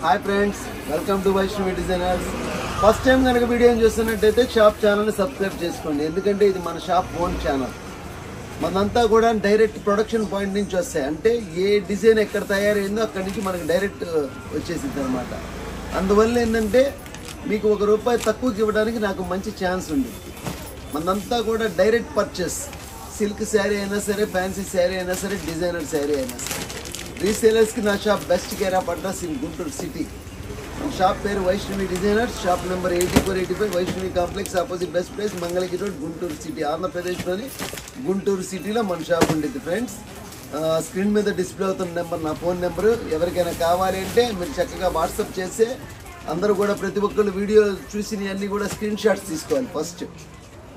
Hi friends, welcome to Vaishnavi designers. First time కనుక video చూస్తున్నట్టయితే shop ఛానల్ని సబ్స్క్రైబ్ చేసుకోండి. ఎందుకంటే ఇది మన షాప్ ఓన్ ఛానల్. మనంతా కూడా డైరెక్ట్ ప్రొడక్షన్ పాయింట్ నుంచి వస్తాయి. అంటే ఏ డిజైన్ ఎక్కడ తయారైందో అక్కడి నుంచి మనకి డైరెక్ట్ వచ్చేసింది అనమాట. అందువల్ల ఏంటంటే మీకు ₹1 తక్కువకి ఇవ్వడానికి నాకు మంచి ఛాన్స్ ఉంది. మనంతా కూడా డైరెక్ట్ పర్చేస్, సిల్క్ శారీ అయినా సరే, ఫ్యాన్సీ శారీ అయినా సరే, డిజైనర్ శారీ అయినా సరే. రీసేలర్స్కి నా shop best care of address in Guntur city. మన షాప్ పేరు Vaishnavi designers. Shop number 8485 Vaishnavi complex, opposite best place, Mangalagiri road, Guntur city, ఆంధ్రప్రదేశ్లోని గుంటూరు సిటీలో మన షాప్ ఉండేది. ఫ్రెండ్స్, స్క్రీన్ మీద డిస్ప్లే అవుతున్న నెంబర్ నా ఫోన్ నెంబరు. ఎవరికైనా కావాలి అంటే మీరు చక్కగా వాట్సాప్ చేస్తే, అందరూ కూడా ప్రతి ఒక్కళ్ళు వీడియో చూసినవన్నీ కూడా స్క్రీన్ షాట్స్ తీసుకోవాలి. ఫస్ట్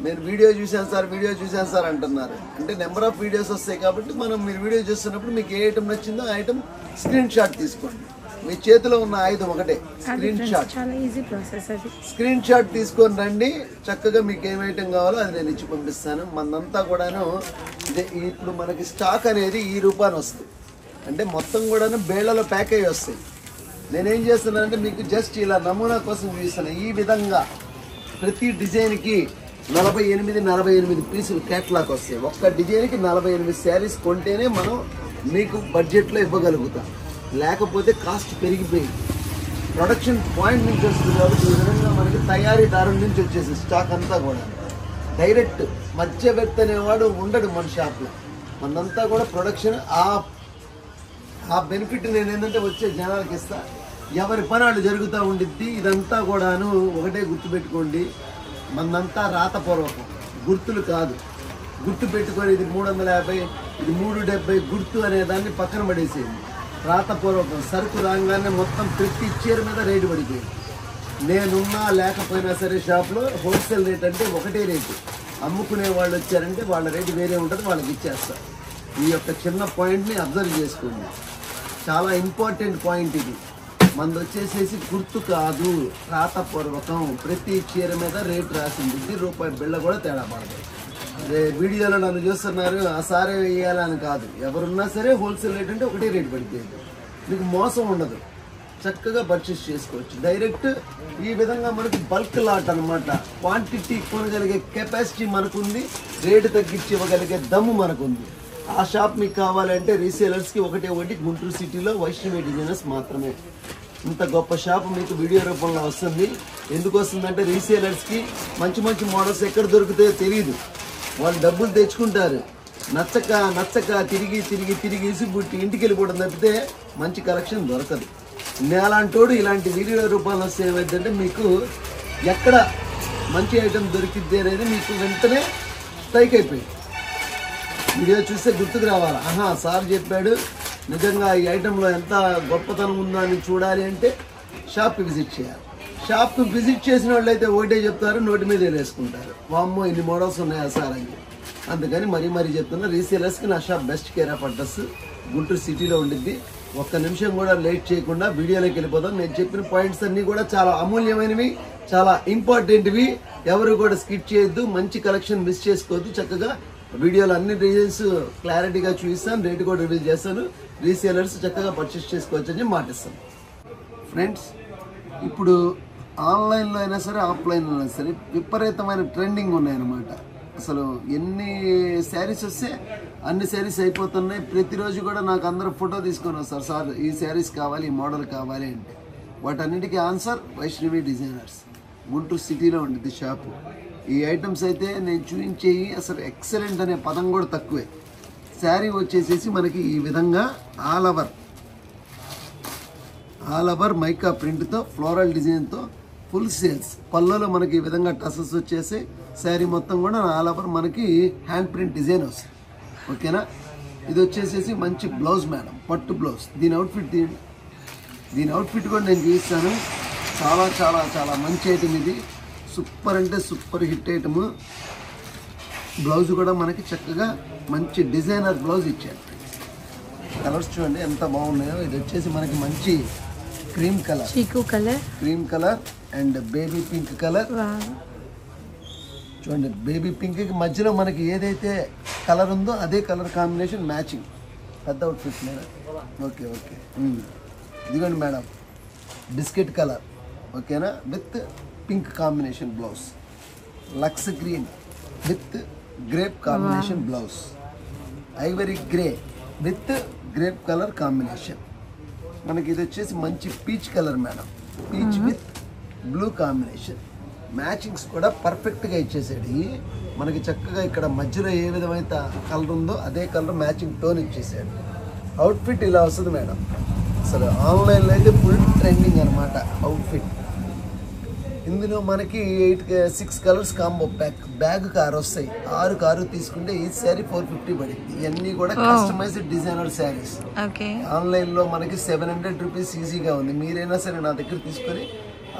మీరు వీడియో చూసాను సార్ అంటున్నారు అంటే నెంబర్ ఆఫ్ వీడియోస్ వస్తాయి కాబట్టి మీరు వీడియో చూస్తున్నప్పుడు మీకు ఏ ఐటమ్ నచ్చిందో ఆ ఐటమ్ స్క్రీన్ షాట్ తీసుకోండి. మీ చేతిలో ఉన్న ఆయుధం ఒకటే, స్క్రీన్ షాట్. చాలా ఈజీ ప్రాసెస్ అది. స్క్రీన్ షాట్ తీసుకొని రండి. చక్కగా మీకు ఏం ఐటమ్ కావాలో అది నేను ఇచ్చి పంపిస్తాను. మనంతా కూడాను ఇప్పుడు మనకి స్టాక్ అనేది ఈ రూపాన్ని వస్తుంది. అంటే మొత్తం కూడాను బేళ్లలో ప్యాక్ అయ్యి వస్తాయి. నేనేం చేస్తున్నానంటే మీకు జస్ట్ ఇలా నమూనా కోసం చూపిస్తాను. ఈ విధంగా ప్రతి డిజైన్కి 48 పీసులు క్యాట్లాగ్ వస్తాయి. ఒక్క డిజైన్కి 48 శారీస్ కొంటేనే మనం మీకు బడ్జెట్లో ఇవ్వగలుగుతాం. లేకపోతే కాస్ట్ పెరిగిపోయింది. ప్రొడక్షన్ పాయింట్ నుంచి వస్తుంది కాబట్టి ఈ విధంగా మనకి తయారీదారుల నుంచి వచ్చేసి స్టాక్ అంతా కూడా డైరెక్ట్ మధ్యవర్తి అనేవాడు ఉండడు మన షాప్లో. మనంతా కూడా ప్రొడక్షన్ ఆ బెనిఫిట్ నేను ఏంటంటే వచ్చే జనాలకి ఇస్తా. ఎవరి పనాలు జరుగుతూ ఉండిద్ది. ఇదంతా కూడాను ఒకటే గుర్తుపెట్టుకోండి, మనంతా రాతపూర్వకం, గుర్తులు కాదు. గుర్తు పెట్టుకొని ఇది 350, ఇది 370 గుర్తు అనే దాన్ని పక్కన పడేసేయండి. రాతపూర్వకం. సరుకు రాగానే మొత్తం ప్రతి చీర మీద రేటు పడిపోయింది. నేనున్నా లేకపోయినా సరే షాప్లో హోల్సేల్ రేట్ అంటే ఒకటే రేటు. అమ్ముకునే వాళ్ళు వచ్చారంటే వాళ్ళ రేటు వేరే ఉంటుంది, వాళ్ళకి ఇచ్చేస్తారు. ఈ యొక్క చిన్న పాయింట్ని అబ్జర్వ్ చేసుకోండి. చాలా ఇంపార్టెంట్ పాయింట్ ఇది. మనది వచ్చేసేసి గుర్తు కాదు, రాతపూర్వకం. ప్రతి చీర మీద రేటు రాసింది. ₹1 బిళ్ళ కూడా తేడా పడదు. వీడియోలో నన్ను చూస్తున్నారు ఆ సారే వేయాలని కాదు. ఎవరున్నా సరే హోల్సేల్ రేట్ అంటే ఒకటే రేటు పడిపోయింది. మీకు మోసం ఉండదు. చక్కగా పర్చేస్ చేసుకోవచ్చు. డైరెక్ట్ ఈ విధంగా మనకి బల్క్ లాట్ అనమాట. క్వాంటిటీ కొనగలిగే కెపాసిటీ మనకుంది. రేటు తగ్గించి ఇవ్వగలిగే దమ్ము మనకుంది. ఆ షాప్ మీకు కావాలంటే రీసేలర్స్కి ఒకటి గుంటూరు సిటీలో వైష్ణవి డిజైనర్స్ మాత్రమే. ఇంత గొప్ప షాప్ మీకు వీడియో రూపంలో వస్తుంది. ఎందుకు వస్తుందంటే రీసేలర్స్కి మంచి మంచి మోడల్స్ ఎక్కడ దొరుకుతాయో తెలియదు. వాళ్ళు డబ్బులు తెచ్చుకుంటారు. నచ్చక తిరిగి ఇసుబుట్టి ఇంటికి వెళ్ళిపోవడం తప్పితే మంచి కలెక్షన్ దొరకదు. నేలాంటోడు ఇలాంటి వీడియో రూపంలో వస్తే ఏమైందంటే మీకు ఎక్కడ మంచి ఐటెం దొరికిద్ది అనేది మీకు వెంటనే స్ట్రైక్ అయిపోయింది. వీడియో చూస్తే గుర్తుకు రావాలి, ఆహా సార్ చెప్పాడు, నిజంగా ఈ ఐటెంలో ఎంత గొప్పతనం ఉందో అని చూడాలి అంటే షాప్కి విజిట్ చేయాలి. షాప్కి విజిట్ చేసిన వాళ్ళు అయితే ఒకటే చెప్తారు, నోటి మీద వేసుకుంటారు, వామ్మో ఇన్ని మోడల్స్ ఉన్నాయా సార్ అని. అందుకని మరీ చెప్తున్నా, రీసేలర్స్కి నా shop best care of address Guntur సిటీలో ఉండిద్ది. ఒక్క నిమిషం కూడా లేట్ చేయకుండా వీడియోలోకి వెళ్ళిపోతాం. నేను చెప్పిన పాయింట్స్ అన్నీ కూడా చాలా అమూల్యమైనవి, చాలా ఇంపార్టెంట్వి. ఎవరు కూడా స్కిప్ చేయొద్దు. మంచి కలెక్షన్ మిస్ చేసుకోవద్దు. చక్కగా వీడియోలో అన్ని డిజైన్స్ క్లారిటీగా చూపిస్తాను, రేటు కూడా రివీల్ చేస్తాను. రీసేలర్స్ చక్కగా పర్చేస్ చేసుకోవచ్చు అని మాటిస్తాను. ఫ్రెండ్స్, ఇప్పుడు ఆన్లైన్లో అయినా సరే, ఆఫ్లైన్లో అయినా సరే విపరీతమైన ట్రెండింగ్ ఉన్నాయన్నమాట. అసలు ఎన్ని శారీస్ వస్తే అన్ని శారీస్ అయిపోతున్నాయి. ప్రతిరోజు కూడా నాకు అందరూ ఫోటో తీసుకొని వస్తారు, సార్ ఈ శారీస్ కావాలి, ఈ మోడల్ కావాలి అంటే. వాటన్నిటికీ ఆన్సర్ వైష్ణవి డిజైనర్స్. గుంటూరు సిటీలో ఉంటుంది షాపు. ఈ ఐటమ్స్ అయితే నేను చూపించేవి అసలు ఎక్సలెంట్ అనే పదం కూడా తక్కువే. శారీ వచ్చేసేసి మనకి ఈ విధంగా ఆల్ ఓవర్ మైకా ప్రింట్తో, ఫ్లోరల్ డిజైన్తో ఫుల్ సేల్స్. పళ్ళలో మనకి ఈ విధంగా టసల్స్ వచ్చేసి శారీ మొత్తం కూడా ఆల్ ఓవర్ మనకి హ్యాండ్ ప్రింట్ డిజైన్ వస్తుంది. ఓకేనా. ఇది వచ్చేసేసి మంచి బ్లౌజ్ మేడం, పట్టు బ్లౌజ్. దీని అవుట్ఫిట్ కూడా నేను చూపిస్తాను. చాలా చాలా చాలా మంచి ఐటమ్ ఇది. సూపర్ అంటే సూపర్ హిట్ ఐటమ్. బ్లౌజ్ కూడా మనకి చక్కగా మంచి డిజైనర్ బ్లౌజ్ ఇచ్చారు. కలర్స్ చూడండి ఎంత బాగున్నాయో. ఇది వచ్చేసి మనకి మంచి cream colour and baby pink colour. చూడండి, బేబీ పింక్కి మధ్యలో మనకి ఏదైతే కలర్ ఉందో అదే కలర్ కాంబినేషన్ మ్యాచింగ్. పెద్ద అవుట్ఫిట్ మేడం. ఓకే ఇదిగోండి మేడం, బిస్కెట్ కలర్ ఓకేనా, with pink combination blouse, lux green with grape combination blouse, ivory grey with grape colour combination. మనకి ఇది వచ్చేసి మంచి peach colour madam, peach with blue combination. Matchings కూడా పర్ఫెక్ట్గా ఇచ్చేసాడు. మనకి చక్కగా ఇక్కడ మధ్యలో ఏ విధమైన కలర్ ఉందో అదే కలర్ మ్యాచింగ్ టోన్ ఇచ్చేసాడు. అవుట్ఫిట్ ఇలా వస్తుంది మేడం. అసలు ఆన్లైన్లో అయితే ఫుల్ ట్రెండింగ్ అనమాట అవుట్ఫిట్. ఇందులో మనకి 6 colours combo pack, bag car వస్తాయి. 6 కారు తీసుకుంటే ఈ శారీ 450 పడింది. ఇవన్నీ కూడా కస్టమైజ్డ్ డిజైనర్ శారీస్. ఆన్లైన్లో మనకి 700 రూపీస్ ఈజీగా ఉంది. మీరైనా సరే నా దగ్గర తీసుకొని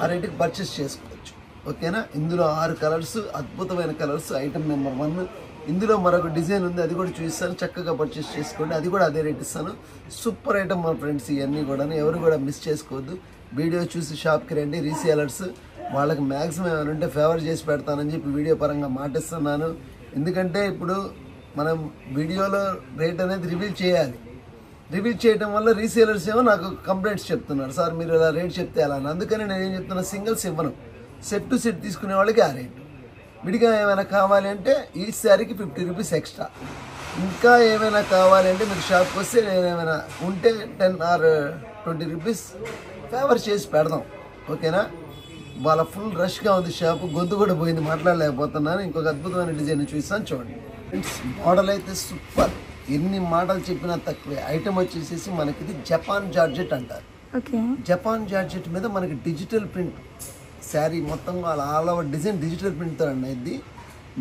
ఆ రేటుకి పర్చేస్ చేసుకోవచ్చు ఓకేనా. ఇందులో 6 కలర్స్, అద్భుతమైన కలర్స్. Item number 1. ఇందులో మరొక డిజైన్ ఉంది, అది కూడా చూపిస్తాను. చక్కగా పర్చేస్ చేసుకోండి, అది కూడా అదే రేట్ ఇస్తాను. సూపర్ ఐటమ్ మా ఫ్రెండ్స్. ఇవన్నీ కూడా ఎవరు కూడా మిస్ చేసుకోవద్దు. వీడియో చూసి షాప్కి రండి. రీసేలర్స్ వాళ్ళకి మ్యాక్సిమం ఏమైనా ఉంటే ఫేవర్ చేసి పెడతానని చెప్పి వీడియో పరంగా మాటిస్తున్నాను. ఎందుకంటే ఇప్పుడు మనం వీడియోలో రేట్ అనేది రివీల్ చేయాలి. రివీల్ చేయడం వల్ల రీసేలర్స్ ఏమో నాకు కంప్లైంట్స్ చెప్తున్నారు, సార్ మీరు ఇలా రేట్ చెప్తే ఎలా అని. అందుకని నేను ఏం చెప్తున్నా, సింగిల్స్ ఇవ్వను. సెట్ టు సెట్ తీసుకునే వాళ్ళకి ఆ రేటు. విడిగా ఏమైనా కావాలి అంటే ఈ శారీకి 50 రూపీస్ ఎక్స్ట్రా. ఇంకా ఏమైనా కావాలి అంటే మీరు షాప్కి వస్తే నేను ఏమైనా ఉంటే 10 or 20 రూపీస్ ఫేవర్ చేసి పెడదాం ఓకేనా. వాళ్ళ ఫుల్ రష్గా ఉంది షాపు, గొంతు కూడా పోయింది, మాట్లాడలేకపోతున్నాను. ఇంకొక అద్భుతమైన డిజైన్ చూస్తాను చూడండి. మోడల్ అయితే సూపర్, ఎన్ని మాటలు చెప్పినా తక్కువే. ఐటమ్ వచ్చేసేసి మనకి ఇది జపాన్ జార్జెట్ అంటారు. జపాన్ జార్జెట్ మీద మనకి డిజిటల్ ప్రింట్ శారీ మొత్తం ఆల్ ఓవర్ డిజైన్ డిజిటల్ ప్రింట్తో అనేది.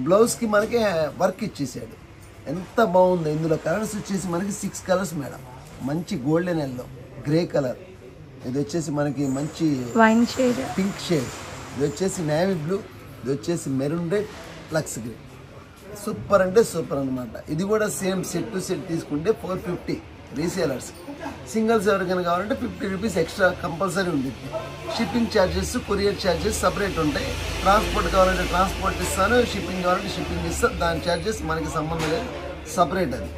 బ్లౌజ్కి మనకి వర్క్ ఇచ్చేసాడు, ఎంత బాగుంది. ఇందులో కలర్స్ వచ్చేసి మనకి 6 కలర్స్ మేడం. మంచి గోల్డెన్ ఎల్లో, గ్రే కలర్, ఇది వచ్చేసి మనకి మంచి వైన్ షేడ్, పింక్ షేడ్, ఇది వచ్చేసి నేవీ బ్లూ, ఇది వచ్చేసి maroon red, lux green. Super అంటే సూపర్ అనమాట. ఇది కూడా సేమ్ సెట్ టు సెట్ తీసుకుంటే 450 రీసేలర్స్. సింగిల్స్ ఎవరికైనా కావాలంటే 50 రూపీస్ ఎక్స్ట్రా కంపల్సరీ ఉంటుంది. Shipping charges, courier charges separate ఉంటాయి. ట్రాన్స్పోర్ట్ కావాలంటే ట్రాన్స్పోర్ట్ ఇస్తాను, షిప్పింగ్ కావాలంటే షిప్పింగ్ ఇస్తాను. దాని ఛార్జెస్ మనకి సంబంధం లేదు, సపరేట్. అది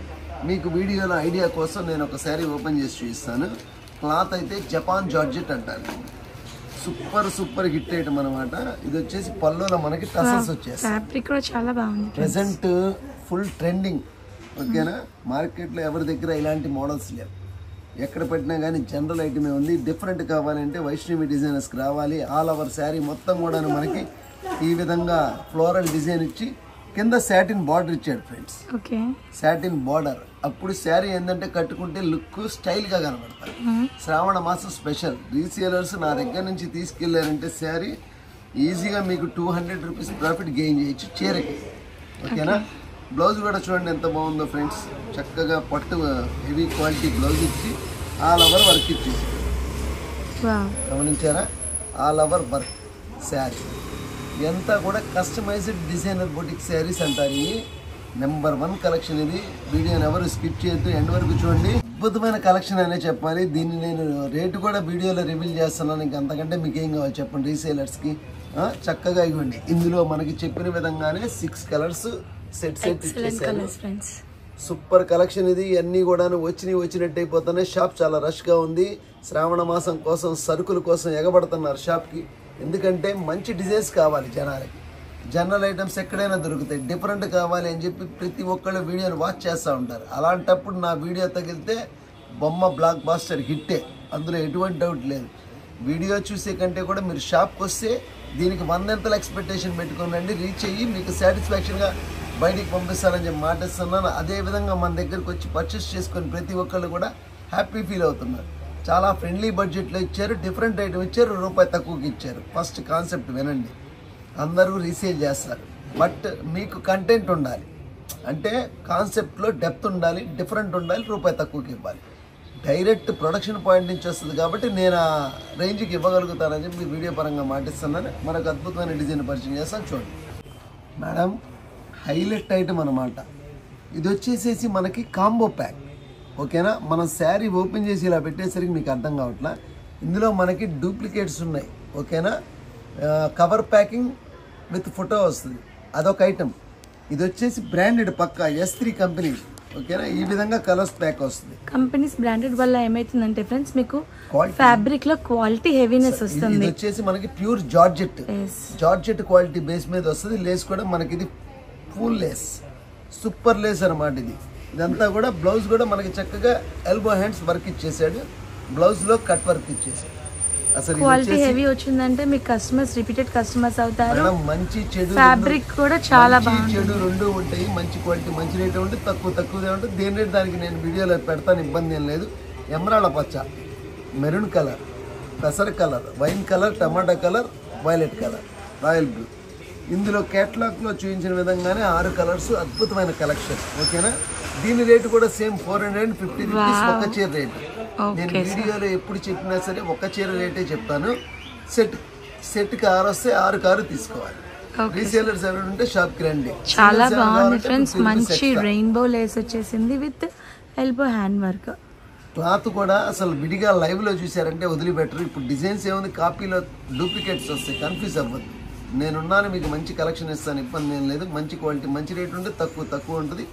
మీకు వీడియోలో ఐడియా కోసం నేను ఒక శారీ ఓపెన్ చేసి చూపిస్తాను. క్లాత్ అయితే జపాన్ జార్జెట్ అంటారు. సూపర్ హిట్ ఐటమ్ అనమాట. ఇది వచ్చేసి పళ్ళులో మనకి టసల్స్ వచ్చేస్తాయి. ప్రెసెంట్ ఫుల్ ట్రెండింగ్ ఓకేనా. మార్కెట్లో ఎవరి దగ్గర ఇలాంటి మోడల్స్ లేవు, ఎక్కడ పెట్టినా కానీ జనరల్ ఐటమే ఉంది. డిఫరెంట్ కావాలంటే వైష్ణవి డిజైనర్స్కి రావాలి. ఆల్ ఓవర్ శారీ మొత్తం కూడా మనకి ఈ విధంగా ఫ్లోరల్ డిజైన్ ఇచ్చి కింద సాటిన్ బార్డర్ ఇచ్చాడు ఫ్రెండ్స్. Satin border. అప్పుడు శారీ ఏంటంటే కట్టుకుంటే లుక్ స్టైల్గా కనబడతారు. శ్రావణ మాసం స్పెషల్. రీసేలర్స్ నా దగ్గర నుంచి తీసుకెళ్లారంటే శారీ ఈజీగా మీకు 200 రూపీస్ ప్రాఫిట్ గెయిన్ చేయొచ్చు చీరకి ఓకేనా. బ్లౌజ్ కూడా చూడండి ఎంత బాగుందో ఫ్రెండ్స్. చక్కగా పట్టు హెవీ క్వాలిటీ బ్లౌజ్ ఇచ్చి ఆల్ ఓవర్ వర్క్ ఇచ్చేసి గమనించారా. ఆల్ ఓవర్ వర్క్ శారీ ఇదంతా కూడా కస్టమైజ్డ్ డిజైనర్ బొటిక్ శారీస్ అంటారు. ఈ నెంబర్ 1 కలెక్షన్ ఇది. వీడియోని ఎవరు స్కిప్ చేయొద్దు, ఎండ్ వరకు చూడండి. అద్భుతమైన కలెక్షన్ అనే చెప్పాలి. దీన్ని నేను రేటు కూడా వీడియోలో రివీల్ చేస్తున్నాను. ఇంక అంతకంటే మీకు ఏం కావాలి చెప్పండి రీసేలర్స్కి. చక్కగా ఇవ్వండి. ఇందులో మనకి చెప్పిన విధంగానే 6 కలర్స్ సెట్ ఇచ్చేసారు. సూపర్ కలెక్షన్ ఇది. అన్నీ కూడా వచ్చినట్టు అయిపోతున్నాయి. షాప్ చాలా రష్గా ఉంది. శ్రావణ మాసం కోసం సరుకుల కోసం ఎగబడుతున్నారు షాప్కి. ఎందుకంటే మంచి డిజైన్స్ కావాలి జనాలకి. జనరల్ ఐటమ్స్ ఎక్కడైనా దొరుకుతాయి, డిఫరెంట్ కావాలి అని చెప్పి ప్రతి ఒక్కళ్ళు వీడియోని వాచ్ చేస్తూ ఉంటారు. అలాంటప్పుడు నా వీడియో తగిలితే బొమ్మ బ్లాక్ బాస్టర్ హిట్టే, అందులో ఎటువంటి డౌట్ లేదు. వీడియో చూసే కంటే కూడా మీరు షాప్కి వస్తే దీనికి 100 ఎక్స్పెక్టేషన్ పెట్టుకోనండి. రీచ్ అయ్యి మీకు సాటిస్ఫాక్షన్గా బయటికి పంపిస్తారని చెప్పి మాటిస్తున్నాను. అదేవిధంగా మన దగ్గరికి వచ్చి పర్చేస్ చేసుకొని ప్రతి ఒక్కళ్ళు కూడా హ్యాపీ ఫీల్ అవుతున్నారు. చాలా ఫ్రెండ్లీ బడ్జెట్లో ఇచ్చారు, డిఫరెంట్ ఐటమ్ ఇచ్చారు, రూపాయి తక్కువకి ఇచ్చారు. ఫస్ట్ కాన్సెప్ట్ వినండి. అందరూ రీసేల్ చేస్తారు, బట్ మీకు కంటెంట్ ఉండాలి. అంటే కాన్సెప్ట్లో డెప్త్ ఉండాలి, డిఫరెంట్ ఉండాలి, రూపాయి తక్కువకి ఇవ్వాలి. డైరెక్ట్ ప్రొడక్షన్ పాయింట్ నుంచి వస్తుంది కాబట్టి నేను ఆ రేంజ్కి ఇవ్వగలుగుతానని చెప్పి వీడియో పరంగా మాటిస్తున్నాను. మరొక అద్భుతమైన డిజైన్ పరిచయం చేస్తాను చూడండి మేడం. హైలైట్ ఐటమ్ అనమాట. ఇది వచ్చేసేసి మనకి కాంబో ప్యాక్ ఓకేనా. మనం శారీ ఓపెన్ చేసి ఇలా పెట్టేసరికి మీకు అర్థం కావట్లా. ఇందులో మనకి డూప్లికేట్స్ ఉన్నాయి ఓకేనా. కవర్ ప్యాకింగ్ విత్ ఫోటో వస్తుంది, అదొక ఐటమ్. ఇది వచ్చేసి బ్రాండెడ్ పక్కా S3 కంపెనీ ఓకేనా. ఈ విధంగా కలర్స్ ప్యాక్ వస్తుంది. కంపెనీస్ బ్రాండెడ్ వల్ల ఏమైతుందంటే ఫ్రెండ్స్ మీకు ఫ్యాబ్రిక్ లో క్వాలిటీ హెవీనెస్ వస్తుంది. ఇది వచ్చేసి మనకి ప్యూర్ జార్జెట్ క్వాలిటీ బేస్ మీద వస్తుంది. లేస్ కూడా మనకి ఇది ఫుల్ లేస్, సూపర్ లేస్ అనమాట. ఇదంతా కూడా బ్లౌజ్ కూడా మనకి చక్కగా ఎల్బో హ్యాండ్స్ వర్క్ ఇచ్చేసాడు. బ్లౌజ్ లో కట్ వర్క్ ఇచ్చేసాడు. అసలు క్వాలిటీ హెవీ వచ్చిందంటే మీ కస్టమర్స్ రిపీటెడ్ కస్టమర్స్ అవుతారు. మంచి చెడు ఫ్యాబ్రిక్ కూడా చాలా బాగుంది. చెడు రెండు ఉంటాయి. మంచి క్వాలిటీ మంచి రేట్ ఉంటుంది, తక్కువదే ఉంటుంది. దేని రేట్ దానికి నేను వీడియోలో పెడతాను, ఇబ్బంది ఏం లేదు. ఎమరాళ్ళ పచ్చ, మెరూన్ కలర్, పెసర్ కలర్, వైన్ కలర్, టమాటా colour, violet colour, royal blue. ఇందులో కేటలాగ్ లో చూపించిన విధంగానే 6 కలర్స్, అద్భుతమైన కలెక్షన్. ఓకేనా. దీని రేటు కూడా సేమ్ 450 రూపీస్ ఒక చీర రేటు. నేను వీడియోలో ఎప్పుడు చెప్పినా సరే ఒక చీర రేటే చెప్తాను. సెట్కి 6 వస్తే 6 కారు తీసుకోవాలి. రీసేలర్స్ ఎవరు ఉంటే షాప్ కి రండి. చాలా బాగుంది ఫ్రెండ్స్. మంచి రెయిన్బో లేస్ వచ్చేసింది with elbow hand work. Cloth కూడా అసలు విడిగా లైవ్ లో చూసారంటే వదిలిపెట్టరు. ఇప్పుడు డిజైన్స్ ఏముంది, కాపీలో డూప్లికేట్స్ వస్తాయి, కన్ఫ్యూజ్ అవ్వద్దు. నేనున్నాను, మీకు మంచి కలెక్షన్ ఇస్తాను, ఇబ్బంది ఏం లేదు. మంచి క్వాలిటీ మంచి రేట్ ఉంటే తక్కువ ఉంటుంది.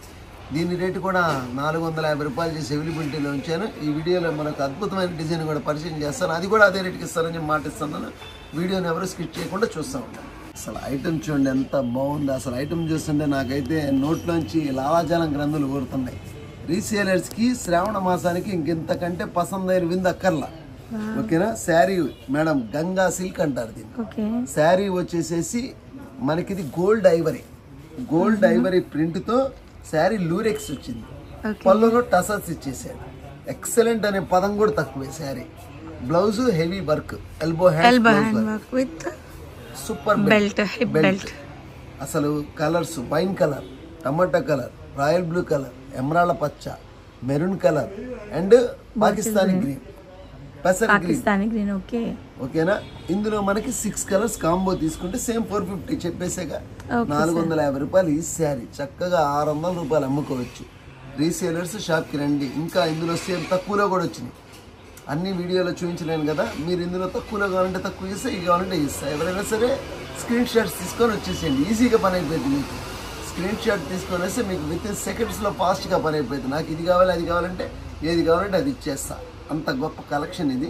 దీని రేటు కూడా 450 రూపాయలు చేసి అవైలబిలిటీలో ఉంచాను. ఈ వీడియోలో మనకు అద్భుతమైన డిజైన్ కూడా పరిచయం చేస్తాను. అది కూడా అదే రేటుకి ఇస్తానని చెప్పి మాట ఇస్తున్నాను. వీడియోని ఎవరు స్కిప్ చేయకుండా చూస్తూ ఉంటాను. అసలు ఐటమ్ చూడండి ఎంత బాగుంది. అసలు ఐటమ్ చూస్తుంటే నాకైతే నోట్లోంచి లాలాజలం గ్రంథులు ఊరుతున్నాయి. రీసేలర్స్కి శ్రావణ మాసానికి ఇంకెంతకంటే పసందైన విందు అక్కర్లా. ఓకేనా. శారీ మేడం గంగా సిల్క్ అంటారు దీన్ని. శారీ వచ్చేసేసి మనకిది గోల్డ్ ఐవరీ ప్రింట్తో శారీ లూరెక్స్ వచ్చింది. పళ్ళులో టసల్స్ ఇచ్చేసాడు. ఎక్సలెంట్ అనే పదం కూడా తక్కువే. Sari blouse heavy work, elbow hand with super belt. అసలు కలర్స్ వైన్ కలర్, టమాటా కలర్, రాయల్ బ్లూ కలర్, ఎమరాళ్ళ పచ్చ, maroon colour and Pakistani green, పెసర్ గ్రీన్. ఓకేనా. ఇందులో మనకి 6 కలర్స్ కాంబో తీసుకుంటే సేమ్ 450 చెప్పేసాగా 450 రూపాయలు ఈ శారీ. చక్కగా 600 రూపాయలు అమ్ముకోవచ్చు. రీసేలర్స్ షాప్కి రండి. ఇంకా ఇందులో సేమ్ తక్కువలో కూడా వచ్చినాయి. అన్ని వీడియోలో చూపించలేను కదా. మీరు ఇందులో తక్కువలో కావాలంటే తక్కువ ఇస్తా, ఇవి కావాలంటే ఇస్తా. ఎవరైనా సరే స్క్రీన్ షాట్స్ తీసుకొని వచ్చేసేయండి. ఈజీగా పని అయిపోయింది మీకు. స్క్రీన్ షాట్ తీసుకొని వస్తే మీకు విత్ ఇన్ సెకండ్స్లో ఫాస్ట్గా పని అయిపోయింది. నాకు ఇది కావాలి అది కావాలంటే ఏది కావాలంటే అది ఇచ్చేస్తా. అంత గొప్ప కలెక్షన్ ఇది.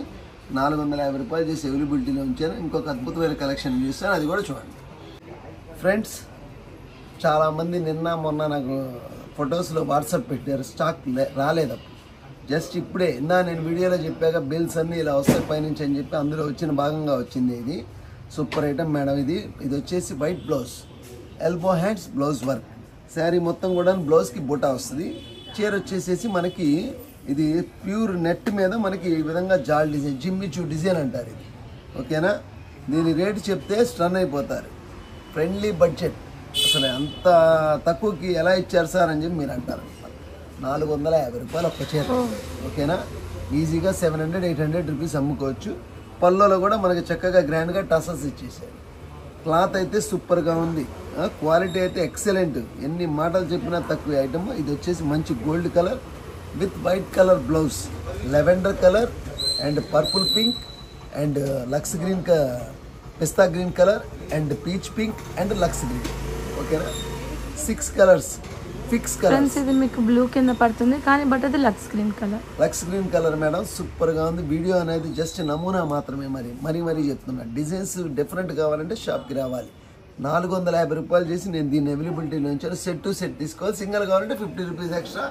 450 రూపాయలు చేసి అవైలబిలిటీలో ఉంచాను. ఇంకొక అద్భుతమైన కలెక్షన్ చూస్తాను, అది కూడా చూడండి. ఫ్రెండ్స్, చాలామంది నిన్న మొన్న నాకు ఫొటోస్లో వాట్సాప్ పెట్టారు, స్టాక్ రాలేదు. జస్ట్ ఇప్పుడే నేను వీడియోలో చెప్పాక బిల్స్ అన్నీ ఇలా వస్తాయి పైనుంచి అని చెప్పి అందులో వచ్చిన భాగంగా వచ్చింది. ఇది సూపర్ ఐటమ్ మేడం. ఇది వచ్చేసి white blouse, elbow hands blouse work. Sari మొత్తం కూడా బ్లౌజ్కి బుటా వస్తుంది. చీర వచ్చేసేసి మనకి ఇది ప్యూర్ నెట్ మీద మనకి ఈ విధంగా జాల్ డిజైన్, జిమ్మిచూ డిజైన్ అంటారు ఇది. ఓకేనా. దీని రేటు చెప్తే స్టన్ అయిపోతారు. Friendly budget. అసలు అంత తక్కువకి ఎలా ఇచ్చారు సార్ అని చెప్పి మీరు అంటారు. 450 రూపాయలు ఒక్క చీర. ఓకేనా. ఈజీగా 700-800 రూపీస్ అమ్ముకోవచ్చు. పళ్ళలో కూడా మనకి చక్కగా గ్రాండ్గా టసల్స్ ఇచ్చేసారు. క్లాత్ అయితే సూపర్గా ఉంది. క్వాలిటీ అయితే ఎక్సలెంట్. ఎన్ని మాటలు చెప్పినా తక్కువ ఐటమ్. ఇది వచ్చేసి మంచి gold colour with white colour blouse, lavender colour and purple pink and lux green, pista green colour and peach pink and lux green. ఓకేనా. 6 కలర్స్ ఫిక్స్ కలర్స్. ఇది మీకు బ్లూ కింద పడుతుంది కానీ బట్ అది లక్స్ గ్రీన్ కలర్ మేడం. సూపర్గా ఉంది. Video అనేది జస్ట్ నమూనా మాత్రమే. మరీ చెప్తున్నా. డిజైన్స్ డిఫరెంట్ కావాలంటే షాప్కి రావాలి. 450 రూపాయలు చేసి నేను దీన్ని అవైలబిలిటీలో ఉంచాను. సెట్ టు సెట్ తీసుకోవాలి. సింగిల్ కావాలంటే 50 రూపీస్ ఎక్స్ట్రా.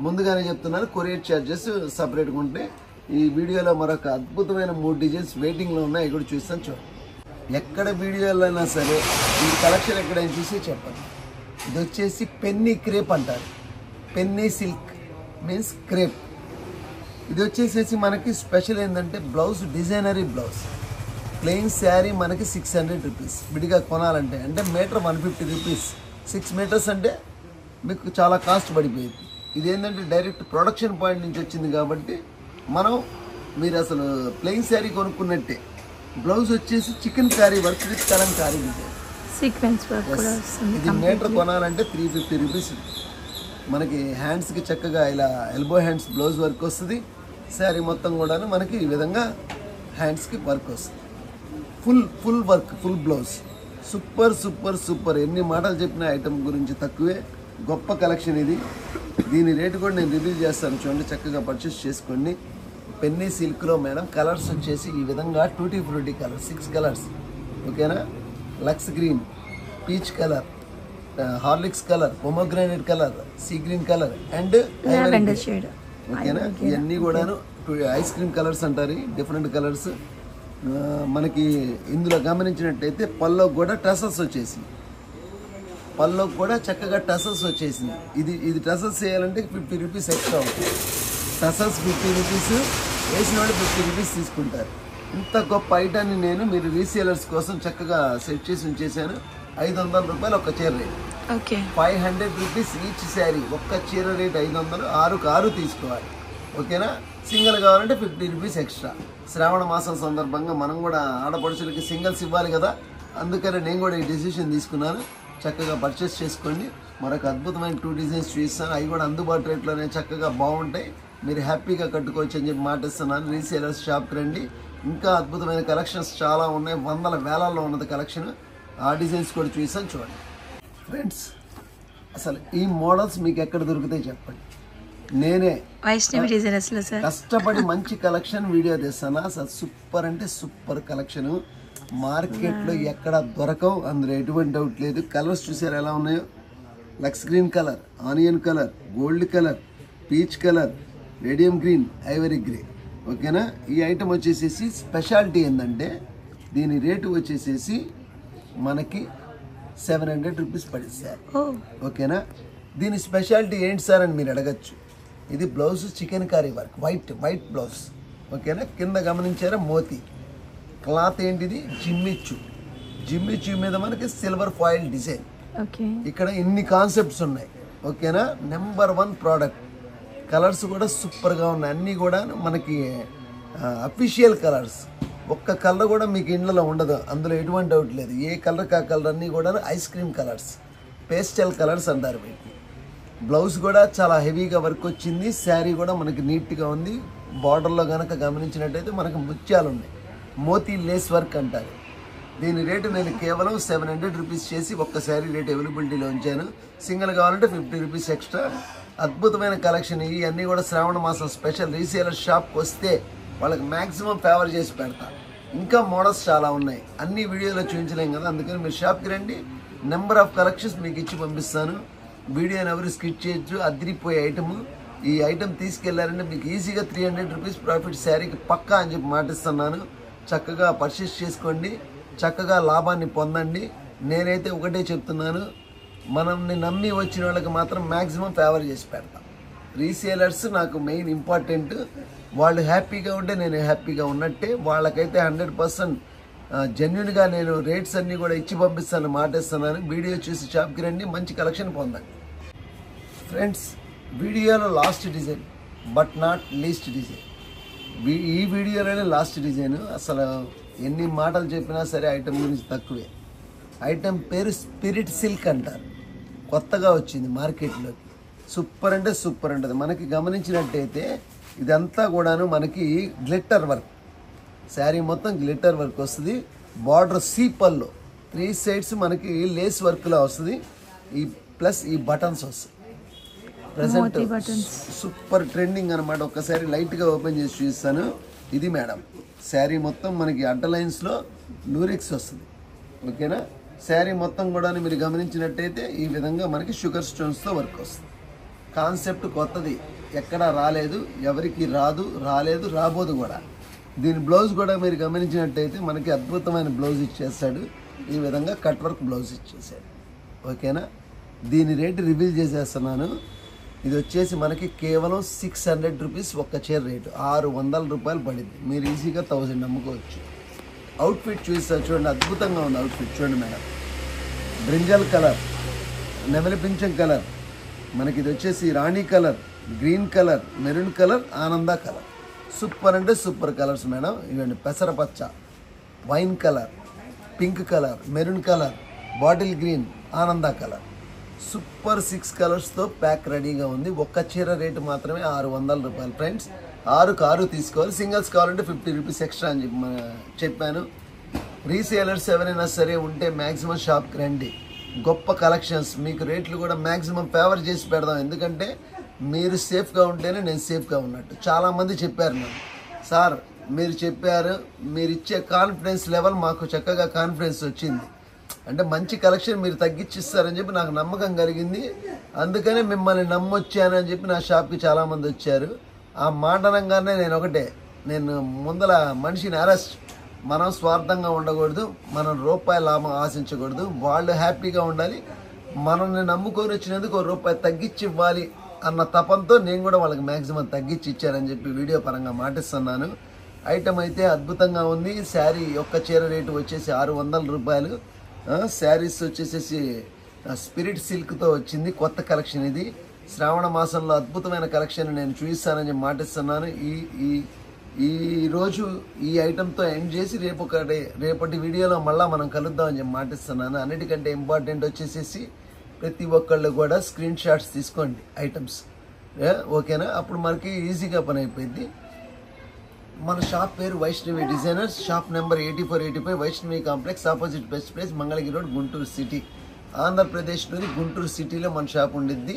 ముందుగానే చెప్తున్నాను, కొరియర్ ఛార్జెస్ సపరేట్గా ఉంటాయి. ఈ వీడియోలో మరొక అద్భుతమైన 3 డిజైన్స్ వెయిటింగ్లో ఉన్నాయి, కూడా చూస్తాను. చూడండి. ఎక్కడ వీడియోలో అయినా సరే ఈ కలెక్షన్ ఎక్కడైనా చూసి చెప్పండి. ఇది వచ్చేసి పెన్నీ క్రేప్ అంటారు. Penny silk means crepe. ఇది వచ్చేసేసి మనకి స్పెషల్ ఏంటంటే బ్లౌజ్ డిజైనరీ బ్లౌజ్. ప్లెయిన్ శారీ మనకి 600 రూపీస్ విడిగా కొనాలంటే. అంటే మీటర్ 150 రూపీస్. 6 మీటర్స్ అంటే మీకు చాలా కాస్ట్ పడిపోయింది. ఇదేంటంటే డైరెక్ట్ ప్రొడక్షన్ పాయింట్ నుంచి వచ్చింది కాబట్టి మీరు అసలు ప్లెయిన్ శారీ కొనుక్కున్నట్టే. బ్లౌజ్ వచ్చేసి chicken sari work with Kalamkari design, sequence work కూడా వస్తుంది. ఇది మీటర్ కొనాలంటే 350 రూపీస్. మనకి హ్యాండ్స్కి చక్కగా ఇలా ఎల్బో హ్యాండ్స్ బ్లౌజ్ వర్క్ వస్తుంది. శారీ మొత్తం కూడా మనకి ఈ విధంగా హ్యాండ్స్కి వర్క్ వస్తుంది. Full work, full blouse. Super. ఎన్ని మాటలు చెప్పిన ఐటమ్ గురించి తక్కువే. గొప్ప కలెక్షన్ ఇది. దీని రేటు కూడా నేను రివీల్ చేస్తాను చూడండి, చక్కగా పర్చేస్ చేసుకోండి. పెన్నీ సిల్క్లో మేడం కలర్స్ వచ్చేసి ఈ విధంగా టూటీ ఫ్రూటీ కలర్ 6 కలర్స్, ఓకేనా. Lux green, peach colour, Horlicks colour, pomegranate colour, sea green colour and lavender shade, ఓకేనా. ఇవన్నీ కూడాను ఐస్ క్రీమ్ కలర్స్ అంటారు, డిఫరెంట్ కలర్స్. మనకి ఇందులో గమనించినట్టయితే పల్లో కూడా టసల్స్ వచ్చేసింది, పల్లో కూడా చక్కగా టసల్స్ వచ్చేసింది. ఇది టసల్స్ చేయాలంటే 50 రూపీస్ ఎక్స్ట్రా అవుతుంది. టసల్స్ 50 రూపీస్, వేసిన వాళ్ళు 50 రూపీస్ తీసుకుంటారు. ఇంత గొప్ప ఐటాన్ని నేను మీరు రీసేలర్స్ కోసం చక్కగా సెట్ చేసి ఉంచేసాను. 500 రూపాయలు ఒక చీర రేట్, 500 రూపీస్ ఈచ్ శారీ. ఒక్క చీర రేట్ 500, 6కు 6 తీసుకోవాలి, ఓకేనా. సింగిల్ కావాలంటే 50 రూపీస్ ఎక్స్ట్రా. శ్రావణ మాసం సందర్భంగా మనం కూడా ఆడపడుచులకి సింగిల్స్ ఇవ్వాలి కదా, అందుకని నేను కూడా ఈ డెసిషన్ తీసుకున్నాను. చక్కగా పర్చేస్ చేసుకోండి. మరొక అద్భుతమైన 2 డిజైన్స్ చూపిస్తాను, అవి కూడా అందుబాటు రేట్లోనే చక్కగా బాగుంటాయి, మీరు హ్యాపీగా కట్టుకోవచ్చు అని చెప్పి మాట ఇస్తున్నాను. రీసేలర్స్ షాప్కి రండి, ఇంకా అద్భుతమైన కలెక్షన్స్ చాలా ఉన్నాయి, వందల వేలల్లో ఉన్నది కలెక్షన్. ఆ డిజైన్స్ కూడా చూసాను చూడండి ఫ్రెండ్స్. అసలు ఈ మోడల్స్ మీకు ఎక్కడ దొరుకుతాయి చెప్పండి, నేనే వైష్ణవి డిజైనర్స్లో సార్ కష్టపడి మంచి కలెక్షన్ వీడియో తెస్తాను. అసలు సూపర్ అంటే సూపర్ కలెక్షన్, మార్కెట్లో ఎక్కడ దొరకవు, అందులో ఎటువంటి డౌట్ లేదు. కలర్స్ చూసారు ఎలా ఉన్నాయో, lux green colour, onion colour, gold colour, peach colour, radium green, ivory grey, ఓకేనా. ఈ ఐటమ్ వచ్చేసేసి స్పెషాలిటీ ఏంటంటే దీని రేటు వచ్చేసేసి మనకి 700 రూపీస్ పడింది సార్, ఓకేనా. దీని స్పెషాలిటీ ఏంటి సార్ అని మీరు అడగచ్చు. ఇది blouse chicken curry work, white blouse, ఓకేనా. కింద గమనించారా మోతీ క్లాత్ ఏంటిది, జిమ్మిచ్చు మీద మనకి సిల్వర్ ఫాయిల్ డిజైన్. ఇక్కడ ఇన్ని కాన్సెప్ట్స్ ఉన్నాయి, ఓకేనా. Number 1 product. కలర్స్ కూడా సూపర్గా ఉన్నాయి, అన్నీ కూడా మనకి అఫీషియల్ కలర్స్. ఒక్క కలర్ కూడా మీకు ఇండ్లలో ఉండదు, అందులో ఎటువంటి డౌట్ లేదు. ఏ కలర్ కా కలర్ అన్నీ కూడా ice cream colours, pastel colours అంటారు వీటిని. బ్లౌజ్ కూడా చాలా హెవీగా వర్క్ వచ్చింది, శారీ కూడా మనకి నీట్గా ఉంది. బార్డర్లో కనుక గమనించినట్టయితే మనకు ముత్యాలు ఉన్నాయి, మోతీ లేస్ వర్క్ అంటారు. దీని రేటు నేను కేవలం 700 రూపీస్ చేసి ఒక్క శారీ రేట్ అవైలబిలిటీలో ఉంచాను. సింగిల్ కావాలంటే 50 రూపీస్ ఎక్స్ట్రా. అద్భుతమైన కలెక్షన్, ఇవన్నీ కూడా శ్రావణ మాసం స్పెషల్. రీసేలర్ షాప్కి వస్తే వాళ్ళకి మ్యాక్సిమం ఫేవర్ చేసి పెడతా. ఇంకా మోడల్స్ చాలా ఉన్నాయి, అన్ని వీడియోలో చూపించలేం కదా, అందుకని మీరు షాప్కి రండి, నెంబర్ ఆఫ్ కలెక్షన్స్ మీకు ఇచ్చి పంపిస్తాను. వీడియోని ఎవరు స్కిప్ చేయొచ్చు, అదిరిపోయే ఐటమ్. ఈ ఐటమ్ తీసుకెళ్లారంటే మీకు ఈజీగా 300 రూపీస్ ప్రాఫిట్ శారీకి పక్కా అని చెప్పి మాటిస్తున్నాను. చక్కగా పర్చేస్ చేసుకోండి, చక్కగా లాభాన్ని పొందండి. నేనైతే ఒకటే చెప్తున్నాను, మనల్ని నమ్మి వచ్చిన వాళ్ళకి మాత్రం మ్యాక్సిమం ఫేవర్ చేసి పెడతాం. రీసేలర్స్ నాకు మెయిన్ ఇంపార్టెంట్, వాళ్ళు హ్యాపీగా ఉంటే నేను హ్యాపీగా ఉన్నట్టే. వాళ్ళకైతే 100% జెన్యున్గా నేను రేట్స్ అన్నీ కూడా ఇచ్చి పంపిస్తాను మాటిస్తున్నాను. వీడియో చూసి షాప్కి రండి, మంచి కలెక్షన్ పొందండి ఫ్రెండ్స్. వీడియోలో last design but not least design, ఈ వీడియోలోనే లాస్ట్ డిజైన్. అసలు ఎన్ని మాటలు చెప్పినా సరే ఐటమ్ గురించి తక్కువే. ఐటమ్ పేరు స్పిరిట్ సిల్క్ అంటారు, కొత్తగా వచ్చింది మార్కెట్లోకి. సూపర్ అంటే సూపర్ ఉంటుంది. మనకి గమనించినట్టయితే ఇదంతా కూడాను మనకి గ్లిట్టర్ వర్క్, శారీ మొత్తం గ్లిట్టర్ వర్క్ వస్తుంది. బార్డర్ సీపల్లో 3 సైడ్స్ మనకి లేస్ వర్క్లా వస్తుంది. ఈ ప్లస్ ఈ బటన్స్ వస్తుంది. ప్రజెంట్ సూపర్ ట్రెండింగ్ అనమాట. ఒక్కసారి లైట్గా ఓపెన్ చేసి చూపిస్తాను. ఇది మేడం శారీ మొత్తం మనకి అడ్డలైన్స్లో లూరిక్స్ వస్తుంది, ఓకేనా. శారీ మొత్తం కూడా మీరు గమనించినట్టయితే ఈ విధంగా మనకి షుగర్ స్టోన్స్తో వర్క్ వస్తుంది. కాన్సెప్ట్ కొత్తది, ఎక్కడా రాలేదు, ఎవరికి రాలేదు, రాబోదు కూడా. దీని బ్లౌజ్ కూడా మీరు గమనించినట్టయితే మనకి అద్భుతమైన బ్లౌజ్ ఇచ్చేస్తాడు. ఈ విధంగా కట్ వర్క్ బ్లౌజ్ ఇచ్చేసాడు, ఓకేనా. దీని రేటు రివీల్ చేసేస్తున్నాను. ఇది వచ్చేసి మనకి కేవలం 600 రూపీస్ ఒక్క చీర రేటు, 600 రూపాయలు పడింది. మీరు ఈజీగా 1000 అమ్ముకోవచ్చు. అవుట్ఫిట్ చూస్తారు చూడండి, అద్భుతంగా ఉంది అవుట్ఫిట్. చూడండి మేడం, బ్రింజల్ కలర్, నెమలి పింఛం కలర్, మనకి ఇది వచ్చేసి రాణి colour, green colour, maroon colour, ఆనంద కలర్. సూపర్ అంటే సూపర్ కలర్స్ మేడం. ఇవ్వండి పెసరపచ్చ, wine colour, pink colour, maroon colour, bottle green, ఆనంద కలర్. సూపర్ 6 కలర్స్తో ప్యాక్ రెడీగా ఉంది. ఒక్క చీర రేటు మాత్రమే 600 రూపాయలు ఫ్రెండ్స్. 6కు 6 తీసుకోవాలి. సింగిల్స్ కావాలంటే 50 రూపీస్ ఎక్స్ట్రా అని చెప్పాను. రీసేలర్స్ ఎవరైనా సరే ఉంటే మ్యాక్సిమం షాప్కి రండి. గొప్ప కలెక్షన్స్, మీకు రేట్లు కూడా మ్యాక్సిమం ఫేవర్ చేసి పెడదాం. ఎందుకంటే మీరు సేఫ్గా ఉంటేనే నేను సేఫ్గా ఉన్నట్టు. చాలామంది చెప్పారు నాకు, సార్ మీరు చెప్పారు, మీరు ఇచ్చే కాన్ఫిడెన్స్ లెవెల్ మాకు చక్కగా కాన్ఫిడెన్స్ వచ్చింది, అంటే మంచి కలెక్షన్ మీరు తగ్గించిస్తారని చెప్పి నాకు నమ్మకం కలిగింది. అందుకనే మిమ్మల్ని నమ్మొచ్చానని చెప్పి నా షాప్కి చాలామంది వచ్చారు. ఆ మాట అనగానే నేను ముందల మనిషిని అరెస్ట్. మనం స్వార్థంగా ఉండకూడదు, మనం రూపాయి లాభం ఆశించకూడదు, వాళ్ళు హ్యాపీగా ఉండాలి. మనల్ని నమ్ముకొని వచ్చినందుకు రూపాయి తగ్గించి ఇవ్వాలి అన్న తపంతో నేను కూడా వాళ్ళకి మ్యాక్సిమం తగ్గించి ఇచ్చారని చెప్పి వీడియో పరంగా మాటిస్తున్నాను. ఐటమ్ అయితే అద్భుతంగా ఉంది. శారీ యొక్క చీర రేటు వచ్చేసి 600 రూపాయలు. శారీస్ వచ్చేసేసి స్పిరిట్ సిల్క్తో వచ్చింది, కొత్త కలెక్షన్ ఇది. శ్రావణ మాసంలో అద్భుతమైన కలెక్షన్ నేను చూపిస్తానని చెప్పి మాటిస్తున్నాను. ఈ రోజు ఈ ఐటెంతో ఎండ్ చేసి రేపటి వీడియోలో మళ్ళీ మనం కలుద్దామని చెప్పి మాటిస్తున్నాను. అన్నిటికంటే ఇంపార్టెంట్ వచ్చేసేసి ప్రతి ఒక్కళ్ళు కూడా స్క్రీన్ షాట్స్ తీసుకోండి ఐటమ్స్, ఓకేనా? అప్పుడు మనకి ఈజీగా పని అయిపోయింది. మన షాప్ పేరు Vaishnavi designers, shop number 8485 Vaishnavi complex, opposite best place, Mangalagiri road, Guntur city, ఆంధ్రప్రదేశ్లోని గుంటూరు సిటీలో మన షాప్ ఉండిద్ది.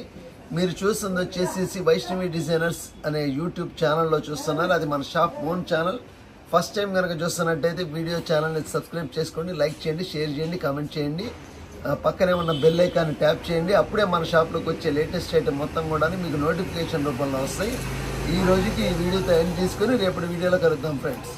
మీరు చూస్తుంది వచ్చేసి వైష్ణవి డిజైనర్స్ అనే యూట్యూబ్ ఛానల్లో చూస్తున్నారు. అది మన shop own channel. First time కనుక చూస్తున్నట్టయితే వీడియో ఛానల్ని సబ్స్క్రైబ్ చేసుకోండి, లైక్ చేయండి, షేర్ చేయండి, కామెంట్ చేయండి, పక్కనే ఉన్న బెల్ ఐకాన్ని ట్యాప్ చేయండి. అప్పుడే మన షాప్లోకి వచ్చే లేటెస్ట్ ఐటమ్ మొత్తం కూడా మీకు నోటిఫికేషన్ రూపంలో వస్తాయి. ఈ రోజుకి ఈ వీడియోతో ఎండ్ చేసుకొని రేపటి వీడియోలో కలుద్దాం ఫ్రెండ్స్.